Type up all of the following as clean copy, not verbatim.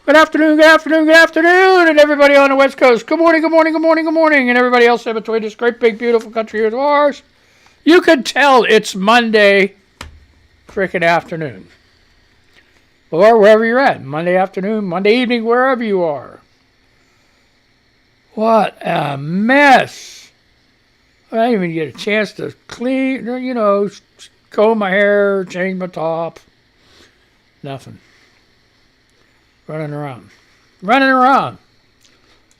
Good afternoon, good afternoon, good afternoon, and everybody on the West Coast. Good morning, good morning, good morning, good morning, and everybody else in between this great, big, beautiful country of ours. You can tell it's Monday frickin' afternoon. Or wherever you're at. Monday afternoon, Monday evening, wherever you are. What a mess. I didn't even get a chance to clean, comb my hair, change my top. Nothing. Running around,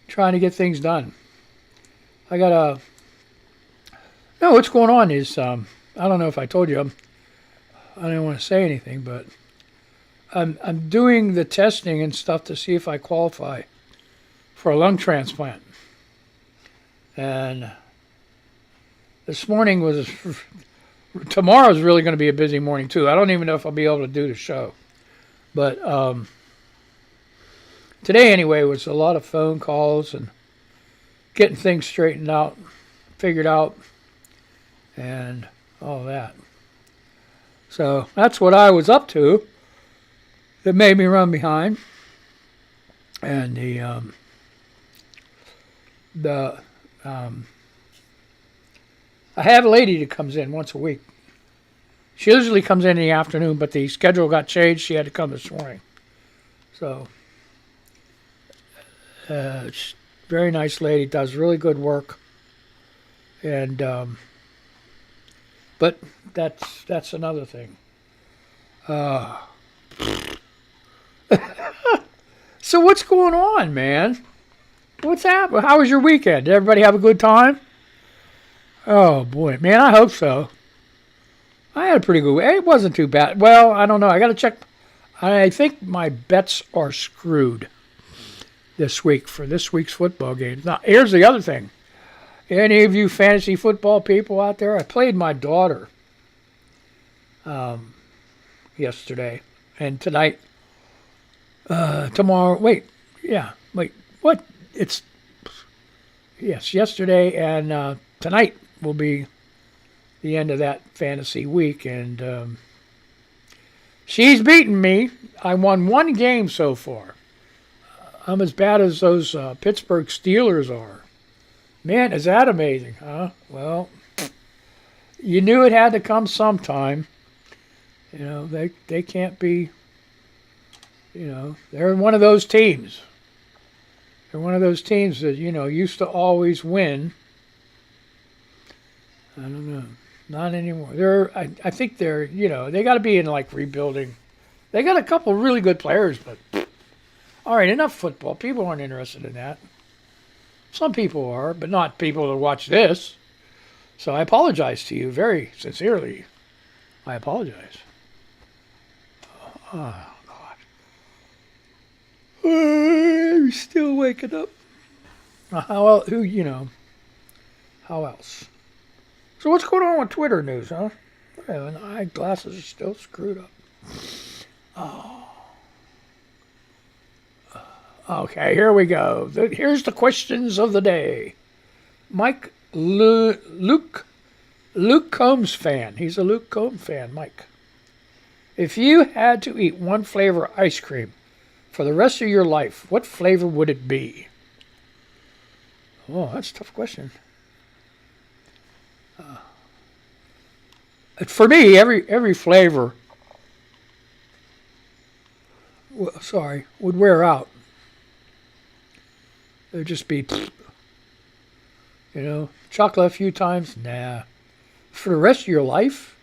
trying to get things done. No, what's going on is, I don't know if I told you, I didn't want to say anything, but I'm doing the testing and stuff to see if I qualify for a lung transplant. And this morning tomorrow's really going to be a busy morning too. I don't even know if I'll be able to do the show. But today anyway was a lot of phone calls and getting things straightened out, figured out, and all that. So that's what I was up to. That made me run behind. And I have a lady that comes in once a week. She usually comes in the afternoon, but the schedule got changed. She had to come this morning. So, very nice lady, does really good work. And, but that's another thing. So what's going on, man? What's happening? How was your weekend? Did everybody have a good time? Oh, boy. Man, I hope so. I had a pretty good week. It wasn't too bad. Well, I don't know. I got to check. I think my bets are screwed this week for this week's football game. Now, here's the other thing. Any of you fantasy football people out there, I played my daughter yesterday and tonight. Tomorrow. Wait. What? Yes, yesterday and tonight will be the end of that fantasy week, and she's beaten me. I won one game so far. I'm as bad as those Pittsburgh Steelers are. Man, is that amazing, huh? Well, you knew it had to come sometime. They can't be, they're one of those teams. They're one of those teams that, used to always win. I don't know. Not anymore. I think they're, they got to be in like rebuilding. They got a couple really good players, but all right, enough football. People aren't interested in that. Some people are, but not people that watch this. So I apologize to you very sincerely. I apologize. Oh, God. I'm still waking up. How else? How else? So what's going on with Twitter news, huh? Well, my eyeglasses are still screwed up. Oh. Okay, here we go. Here's the questions of the day. Luke Combs fan. He's a Luke Combs fan, Mike. If you had to eat one flavor of ice cream for the rest of your life, what flavor would it be? Oh, that's a tough question. For me, every flavor, would wear out. It would just be, chocolate a few times, nah. For the rest of your life?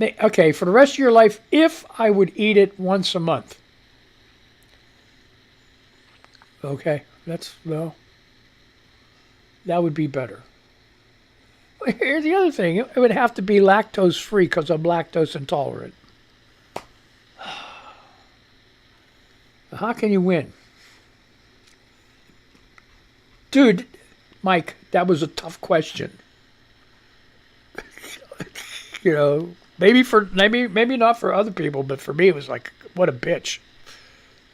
Okay, for the rest of your life, if I would eat it once a month. Okay, that would be better. Here's the other thing. It would have to be lactose free because I'm lactose intolerant. How can you win? Dude, Mike, that was a tough question. Maybe not for other people, but for me it was like, what a bitch.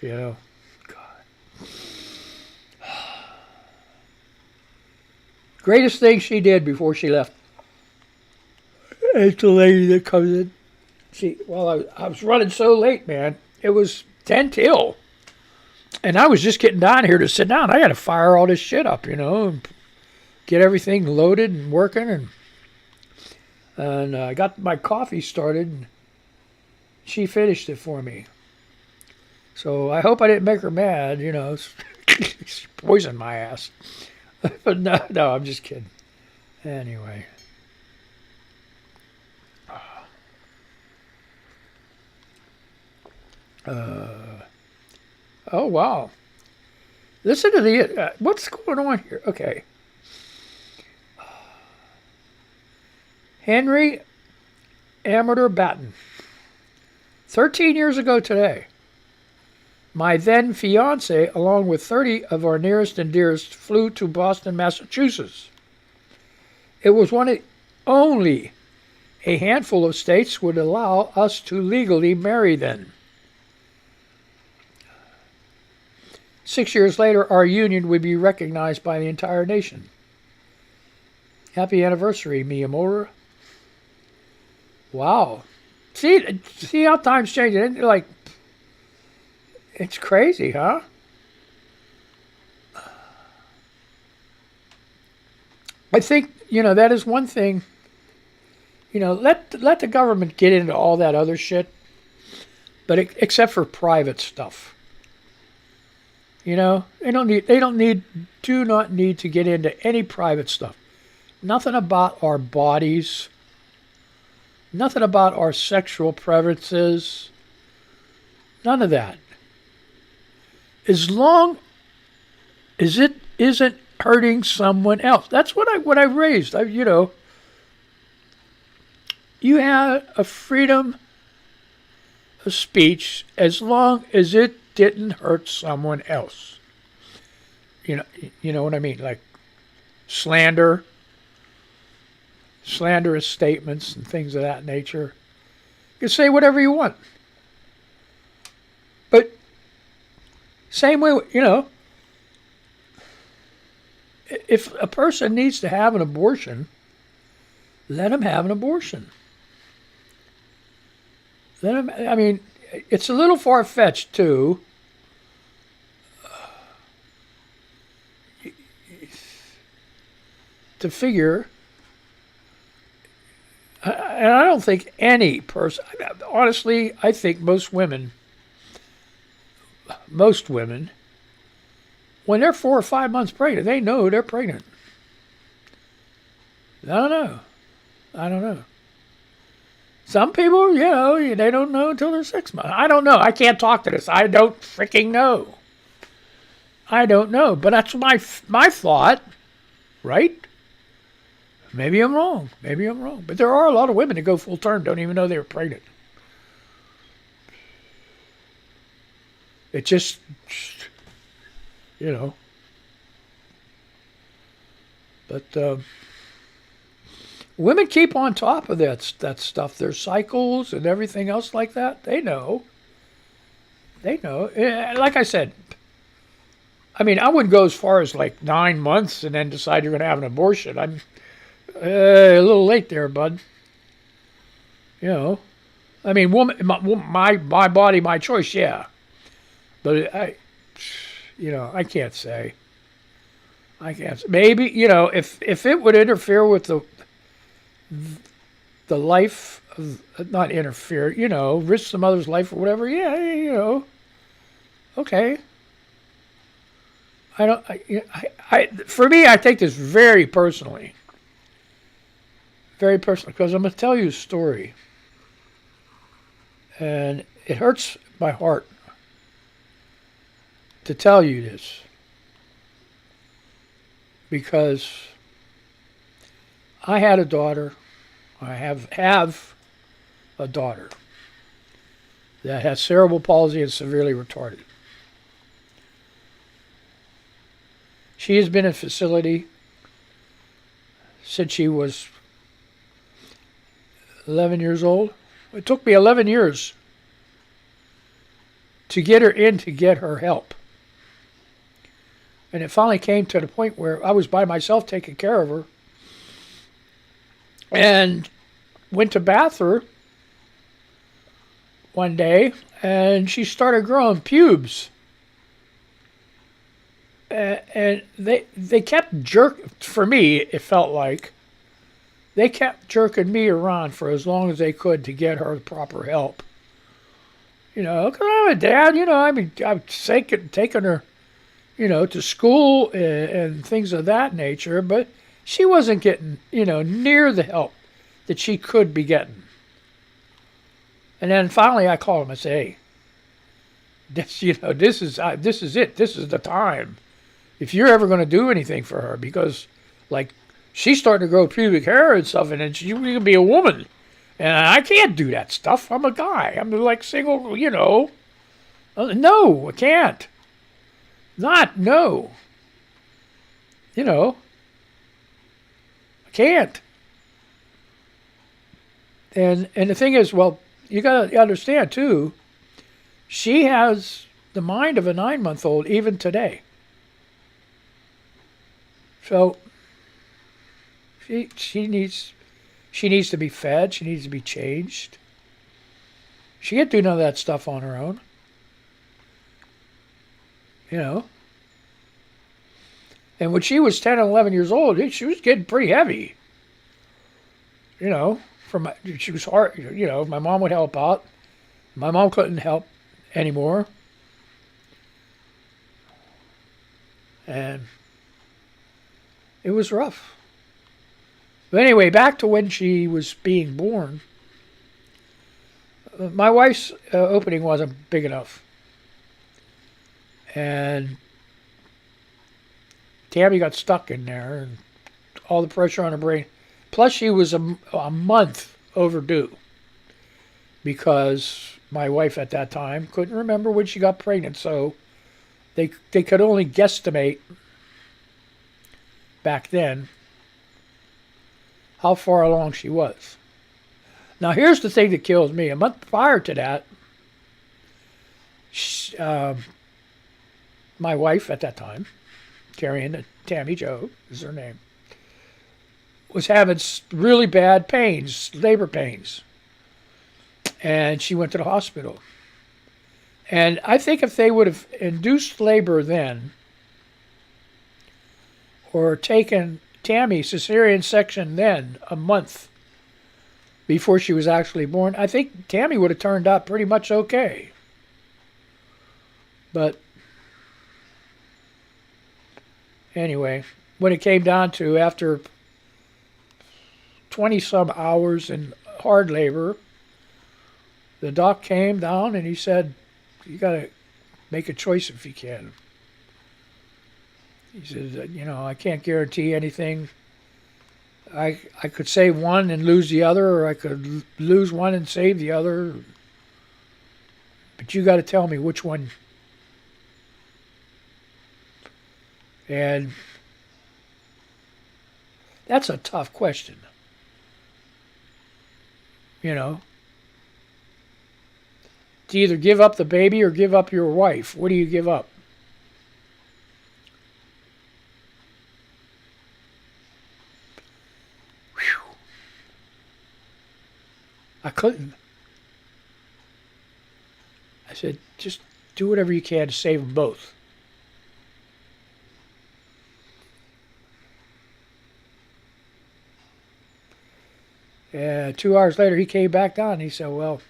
God. Greatest thing she did before she left. It's the lady that comes in. See, well, I was running so late, man. It was 10 till. And I was just getting down here to sit down. I got to fire all this shit up, and get everything loaded and working. And I got my coffee started. And she finished it for me. So I hope I didn't make her mad, She poisoned my ass. But no, I'm just kidding. Anyway. Oh, wow. Listen to what's going on here? Okay. Henry Amateur Batten. 13 years ago today, my then fiance, along with 30 of our nearest and dearest, flew to Boston, Massachusetts. It was only a handful of states would allow us to legally marry then. 6 years later, our union would be recognized by the entire nation. Happy anniversary, mi amor. Wow. See how times change. Like, it's crazy, huh? I think, that is one thing. Let the government get into all that other shit, but except for private stuff. They do not need to get into any private stuff. Nothing about our bodies. Nothing about our sexual preferences. None of that. As long as it isn't hurting someone else. That's what I raised. You have a freedom of speech as long as it didn't hurt someone else. You know what I mean? Like slanderous statements and things of that nature. You can say whatever you want. But same way, if a person needs to have an abortion, let him have an abortion. It's a little far-fetched, too. To figure, and I don't think any person, honestly, I think most women, when they're 4 or 5 months pregnant, they know they're pregnant. I don't know. Some people, they don't know until they're 6 months. I don't know. I can't talk to this. I don't freaking know. I don't know. But that's my thought, right? Maybe I'm wrong. But there are a lot of women that go full term, don't even know they were pregnant. It just, But women keep on top of that stuff. Their cycles and everything else like that. They know. Like I said, I wouldn't go as far as like 9 months and then decide you're going to have an abortion. I'm a little late there, bud. Woman, my body, my choice, yeah. But I can't say. Maybe, if it would interfere with the life of, not interfere, risk some other's life or whatever, yeah, okay. For me, I take this very personally. Very personally, because I'm going to tell you a story. And it hurts my heart to tell you this. Because I had a daughter. I have a daughter that has cerebral palsy and severely retarded. She has been in a facility since she was 11 years old. It took me 11 years to get her in to get her help. And it finally came to the point where I was by myself taking care of her and went to bath her one day, and she started growing pubes. And they kept for me, it felt like, they kept jerking me around for as long as they could to get her the proper help. You know, because I'm a dad, you know, I mean, I'm taking her, you know, to school and things of that nature, but she wasn't getting, you know, near the help that she could be getting. And then finally I called him and said, hey, this, you know, this is it. This is the time. If you're ever going to do anything for her, because, like, she's starting to grow pubic hair and stuff, and then she's going to be a woman. And I can't do that stuff. I'm a guy. I'm like single, you know. No, I can't. No. You know. I can't. And the thing is, well, you got to understand, too, she has the mind of a 9-month-old even today. So she needs to be fed. She needs to be changed. She can't do none of that stuff on her own. You know. And when she was 10 and 11 years old, she was getting pretty heavy. You know, she was hard. You know, my mom would help out. My mom couldn't help anymore. And it was rough. But anyway, back to when she was being born. My wife's opening wasn't big enough. And Tammy got stuck in there, and all the pressure on her brain. Plus, she was a month overdue, because my wife at that time couldn't remember when she got pregnant, so they could only guesstimate back then how far along she was. Now, here's the thing that kills me. A month prior to that, my wife at that time, Tammy Jo is her name, was having really bad pains, labor pains. And she went to the hospital. And I think if they would have induced labor then, or taken Tammy cesarean section then, a month before she was actually born, I think Tammy would have turned out pretty much okay. But anyway, when it came down to, after 20-some hours in hard labor, the doc came down and he said, you got to make a choice if you can. He said, you know, I can't guarantee anything. I could save one and lose the other, or I could lose one and save the other. But you got to tell me which one. And that's a tough question. You know, to either give up the baby or give up your wife. What do you give up? Whew. I couldn't. I said, just do whatever you can to save them both. And 2 hours later, he came back down and he said, well,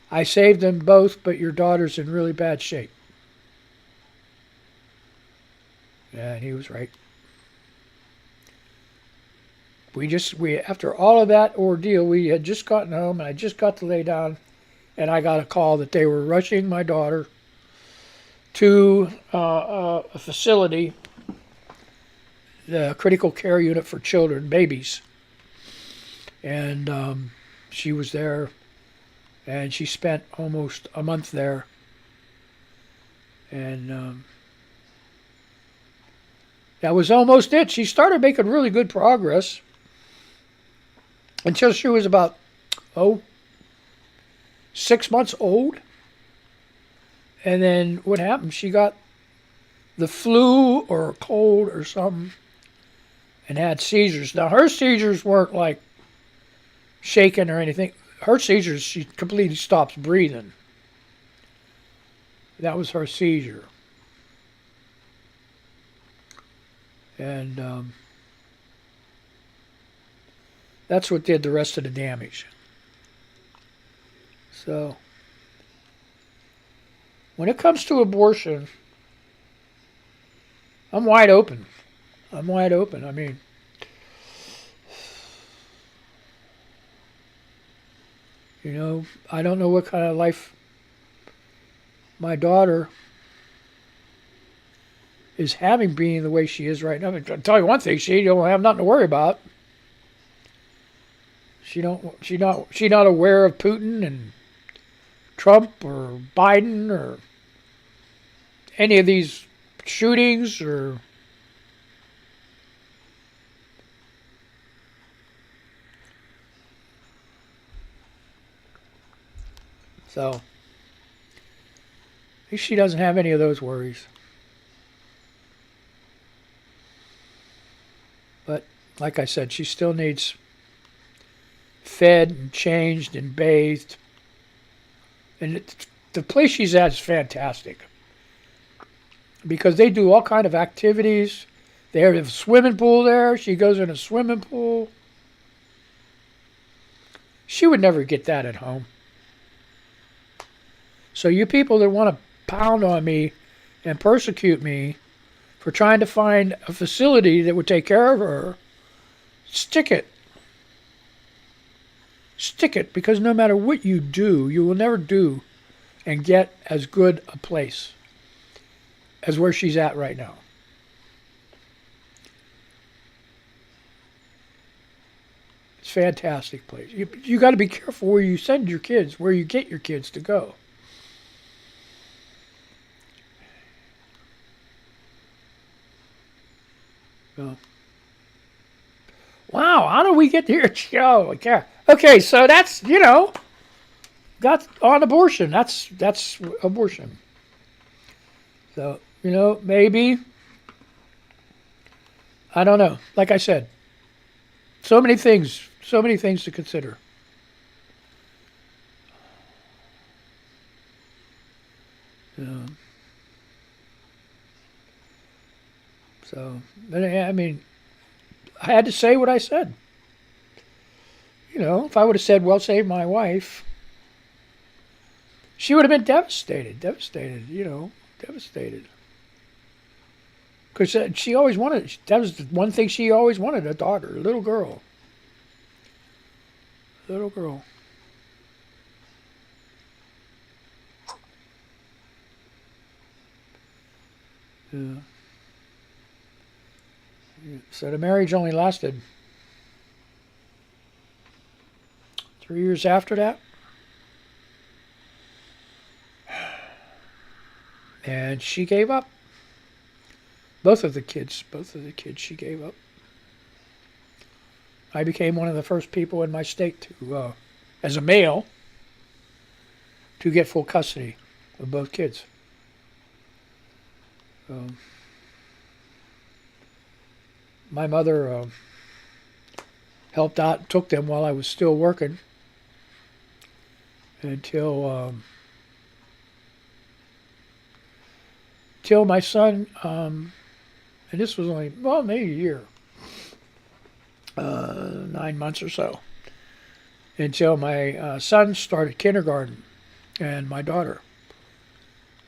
I saved them both, but your daughter's in really bad shape. And he was right. We after all of that ordeal, we had just gotten home, and I just got to lay down, and I got a call that they were rushing my daughter to a facility, the critical care unit for children, babies. And she was there, and she spent almost a month there. And that was almost it. She started making really good progress until she was about, 6 months old. And then what happened? She got the flu or a cold or something and had seizures. Now, her seizures weren't like shaking or anything. her seizures, she completely stops breathing. That was her seizure. And that's what did the rest of the damage. So, when it comes to abortion, I'm wide open. I'm wide open. I mean, I don't know what kind of life my daughter is having, being the way she is right now. I mean, I'll tell you one thing: she don't have nothing to worry about. She not aware of Putin and Trump or Biden or any of these shootings or so. At least she doesn't have any of those worries. But like I said, she still needs fed and changed and bathed. And the place she's at is fantastic because they do all kind of activities. They have a swimming pool there. She goes in a swimming pool. She would never get that at home. So you people that want to pound on me and persecute me for trying to find a facility that would take care of her, stick it. Stick it, because no matter what you do, you will never do and get as good a place as where she's at right now. It's a fantastic place. You got to be careful where you send your kids, where you get your kids to go. So, wow, how do we get here? Oh, okay, so that's, that's on abortion. That's abortion. So, maybe, I don't know. Like I said, so many things to consider. So, I mean, I had to say what I said. If I would have said, well, save my wife, she would have been devastated. Devastated. Because she always wanted, that was the one thing she always wanted, a daughter, a little girl. Little girl. Yeah. So the marriage only lasted 3 years after that. And she gave up. Both of the kids she gave up. I became one of the first people in my state to, as a male, to get full custody of both kids. My mother helped out, took them while I was still working until my son, and this was only, maybe a year, 9 months or so, until my son started kindergarten and my daughter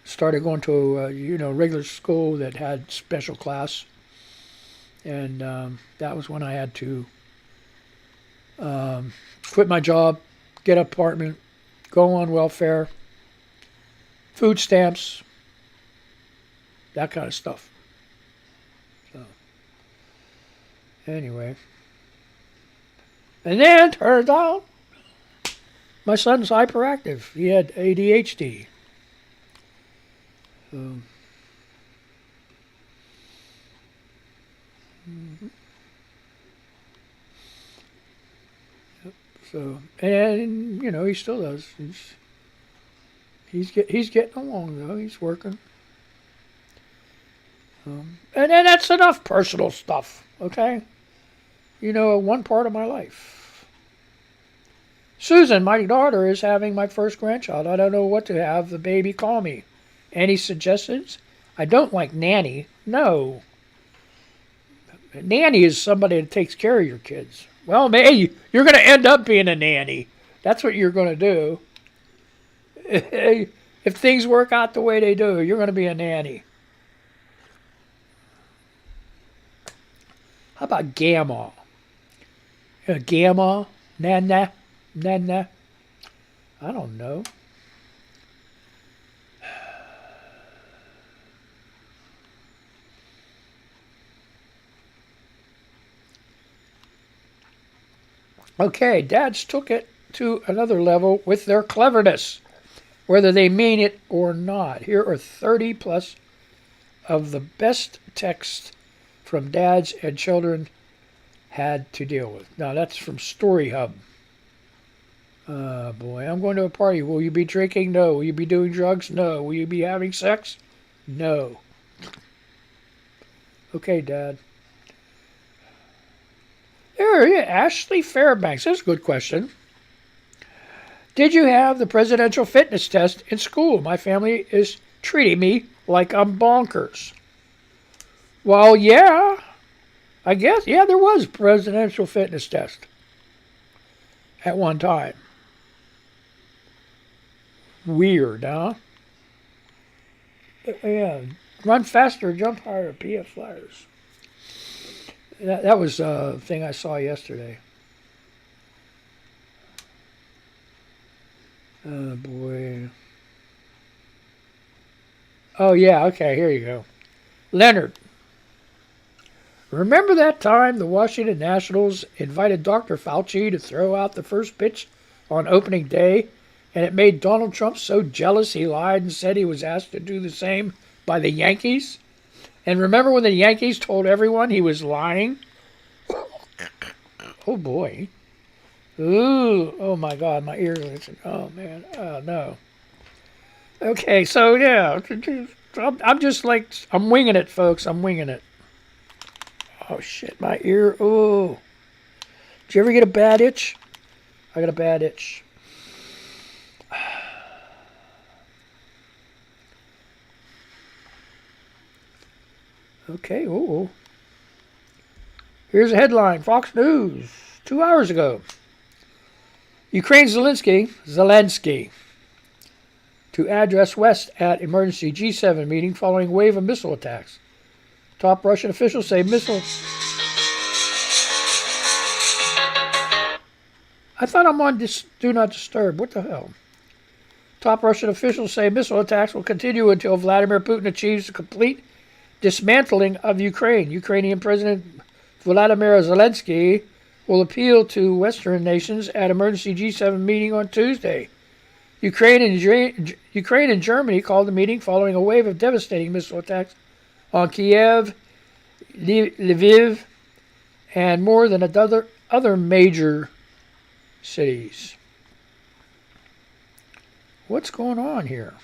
started going to regular school that had special class. And that was when I had to quit my job, get an apartment, go on welfare, food stamps, that kind of stuff. So, anyway. And then, turns out, my son's hyperactive. He had ADHD. So, So, and he still does. He's getting along though. He's working. And that's enough personal stuff. Okay, one part of my life. Susan, my daughter, is having my first grandchild. I don't know what to have the baby call me. Any suggestions? I don't like nanny. No. Nanny is somebody that takes care of your kids. Well, hey, you're going to end up being a nanny. That's what you're going to do. If things work out the way they do, you're going to be a nanny. How about gamma? Gamma? Nana? Nana? I don't know. Okay, dads took it to another level with their cleverness, whether they mean it or not. Here are 30 plus of the best texts from dads and children had to deal with. Now, that's from Story Hub. Boy, I'm going to a party. Will you be drinking? No. Will you be doing drugs? No. Will you be having sex? No. Okay, Dad. There, Ashley Fairbanks. That's a good question. Did you have the presidential fitness test in school? My family is treating me like I'm bonkers. Well, yeah. I guess, yeah, there was a presidential fitness test at one time. Weird, huh? Yeah. Run faster, jump higher, PF flyers. That was a thing I saw yesterday. Oh, boy. Oh, yeah, okay, here you go. Leonard. Remember that time the Washington Nationals invited Dr. Fauci to throw out the first pitch on opening day, and it made Donald Trump so jealous he lied and said he was asked to do the same by the Yankees? And remember when the Yankees told everyone he was lying? Oh, boy. Ooh, oh, my God, my ears. Oh, man, oh, no. Okay, so, yeah, I'm just like, I'm winging it, folks. I'm winging it. Oh, shit, my ear. Oh. Did you ever get a bad itch? I got a bad itch. Okay, oh. Here's a headline. Fox News, 2 hours ago. Ukraine Zelensky, to address West at emergency G7 meeting following wave of missile attacks. Top Russian officials say missile... I thought I'm on Do Not Disturb. What the hell? Top Russian officials say missile attacks will continue until Vladimir Putin achieves a complete dismantling of Ukraine. Ukrainian President Volodymyr Zelensky will appeal to Western nations at emergency G7 meeting on Tuesday. Ukraine and Germany called the meeting following a wave of devastating missile attacks on Kiev, Lviv, and more than other major cities. What's going on here?